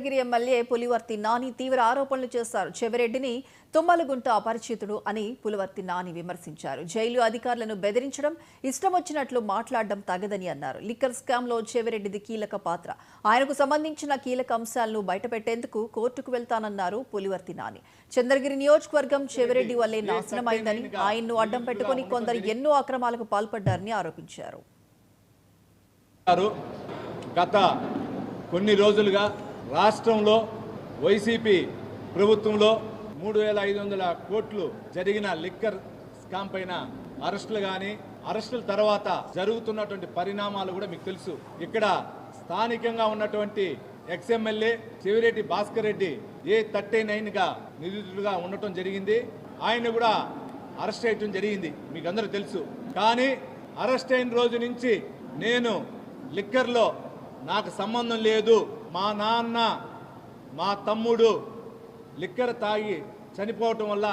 గిరి MLA Pulivarthi Nani తీవ్ర ఆరోపణలు చేశారు. చెవిరెడ్డిని తుమ్మలగుంట అపరిచితుడు అని పులివర్తి నాని విమర్శించారు. జైలు అధికారులను బెదిరించడం, ఇష్టం వచ్చినట్లు మాట్లాడడం తగదని అన్నారు. లిక్కర్ స్కామ్ లో చెవిరెడ్డిది కీలక పాత్ర. ఆయనకు సంబంధించిన కీలక అంశాలను బయటపెట్టేందుకు కోర్టుకు వెళ్తానన్నారు పులివర్తి నాని. చంద్రగిరి నియోజకవర్గం చెవిరెడ్డి వల్లే నాశనమైందని, ఆయన్ను అడ్డం పెట్టుకుని కొందరు ఎన్నో అక్రమాలకు పాల్పడ్డారని ఆరోపించారు. గత కొన్ని రోజులుగా రాష్ట్రంలో వైసీపీ ప్రభుత్వంలో 3,500 కోట్లు జరిగిన లిక్కర్ స్కామ్ పైన అరెస్టులు కానీ అరెస్టుల తర్వాత జరుగుతున్నటువంటి పరిణామాలు కూడా మీకు తెలుసు. ఇక్కడ స్థానికంగా ఉన్నటువంటి ఎక్స్ఎమ్మెల్యే చెవిరెడ్డి భాస్కర్ రెడ్డి A39గా నిందితుడిగా ఉండటం జరిగింది. ఆయన కూడా అరెస్ట్ చేయటం జరిగింది, మీకు అందరూ తెలుసు. కానీ అరెస్ట్ అయిన రోజు నుంచి నేను లిక్కర్లో నాకు సంబంధం లేదు, మా నాన్న మా తమ్ముడు లిక్కర్ తాగి చనిపోవటం వల్ల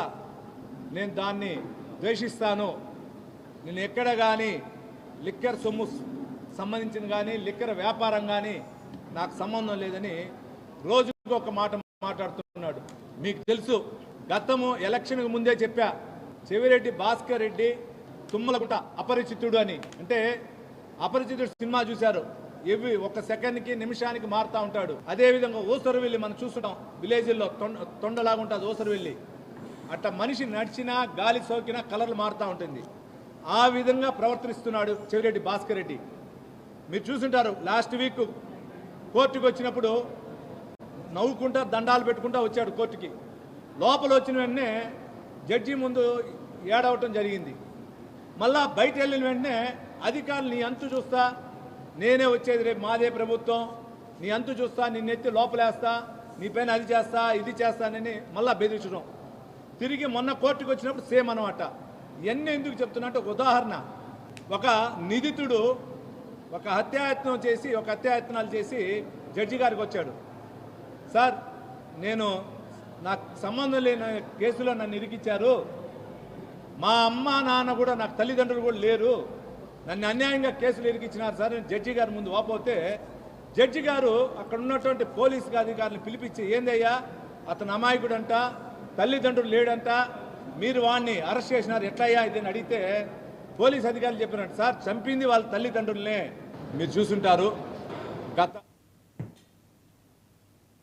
నేను దాన్ని ద్వేషిస్తాను, నేను ఎక్కడ కానీ లిక్కర్ సొమ్ము సంబంధించిన కానీ లిక్కర్ వ్యాపారం కానీ నాకు సంబంధం లేదని రోజుకు ఒక మాట మాట్లాడుతున్నాడు. మీకు తెలుసు, గతము ఎలక్షన్కి ముందే చెప్పా, చెవిరెడ్డి భాస్కర్ రెడ్డి తుమ్మలగుంట అపరిచితుడు అని. అంటే అపరిచితుడు సినిమా చూశారు, ఇవి ఒక సెకండ్కి నిమిషానికి మారుతూ ఉంటాడు. అదేవిధంగా ఓసరవెల్లి మనం చూస్తున్నాం, విలేజ్ల్లో తొండలాగా ఉంటుంది ఓసరవెల్లి. అట్లా మనిషి నడిచినా గాలి సోకినా కలర్లు మారుతూ ఉంటుంది. ఆ విధంగా ప్రవర్తిస్తున్నాడు చెవిరెడ్డి భాస్కర్ రెడ్డి. మీరు చూసుంటారు, లాస్ట్ వీక్ కోర్టుకు వచ్చినప్పుడు నవ్వుకుంటా దండాలు పెట్టుకుంటా వచ్చాడు కోర్టుకి. లోపల వచ్చిన వెంటనే జడ్జి ముందు ఏడవటం జరిగింది. మళ్ళా బయట వెళ్ళిన వెంటనే అధికారులు నీ అంతు చూస్తా, నేనే వచ్చేది, రేపు మాదే ప్రభుత్వం, నీ అంతు చూస్తా, నిన్నెత్తి లోపలేస్తా, నీ పైన అది చేస్తా ఇది చేస్తానని మళ్ళా బెదిరించడం. తిరిగి మొన్న కోర్టుకు వచ్చినప్పుడు సేమ్ అనమాట. ఇవన్నీ ఎందుకు చెప్తున్నా అంటే, ఒక ఉదాహరణ, ఒక నిందితుడు ఒక హత్యాయత్నాలు చేసి జడ్జి గారికి వచ్చాడు. సార్, నేను నాకు సంబంధం లేని కేసులో నన్ను ఇరికిచ్చారు, మా అమ్మ నాన్న కూడా నాకు తల్లిదండ్రులు కూడా లేరు, నన్ను అన్యాయంగా కేసులు ఇరికిచ్చినారు సార్ అని జడ్జి గారి ముందు వాపోతే, జడ్జి గారు అక్కడ ఉన్నటువంటి పోలీసు అధికారులను పిలిపించి, ఏందయ్యా అతను అమాయకుడంట, తల్లిదండ్రులు లేడంట, మీరు వాడిని అరెస్ట్ చేసినారు, ఎట్లయ్యా ఇదని అడిగితే పోలీసు అధికారులు చెప్పినట్టు, సార్ చంపింది వాళ్ళ తల్లిదండ్రులనే. మీరు చూసుంటారు,